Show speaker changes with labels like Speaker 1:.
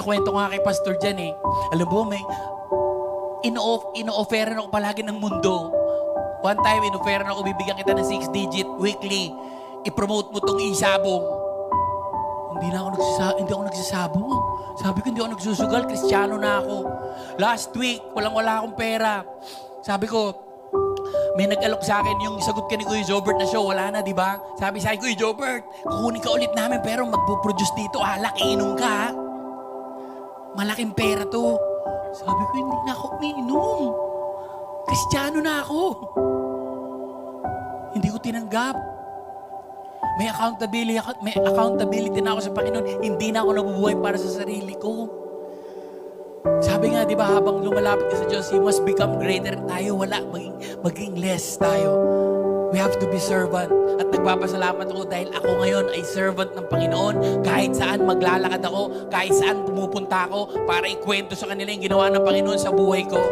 Speaker 1: Nakwento ko nga kay Pastor dyan eh. Alam mo, may ino-offeran ako palagi ng mundo. One time, ino-offeran ako, bibigyan kita ng 6-digit weekly. I-promote mo tong isabong. Hindi ako nagsasabong. Sabi ko, hindi ako nagsusugal. Kristiyano na ako. Last week, wala akong pera. Sabi ko, may nag-alok sa akin yung sagot ka ni Kuya Jobert na show. Wala na, di ba? Sabi sa akin, Kuya Jobert, kukunin ka ulit namin pero magpo-produce dito. Alak, iinom ka ha? Malaking pera to. Sabi ko, hindi na ako umiinom. Kristiyano na ako. Hindi ko tinanggap. May accountability na ako sa Panginoon. Hindi na ako nabubuhay para sa sarili ko. Sabi nga, di ba, habang lumalapit ka sa Diyos, you must become greater. Tayo, wala. Maging less tayo. We have to be servant. At nagpapasalamat ako dahil ako ngayon ay servant ng Panginoon. Kahit saan maglalakad ako, kahit saan pumupunta ako, para ikwento sa kanila yung ginawa ng Panginoon sa buhay ko.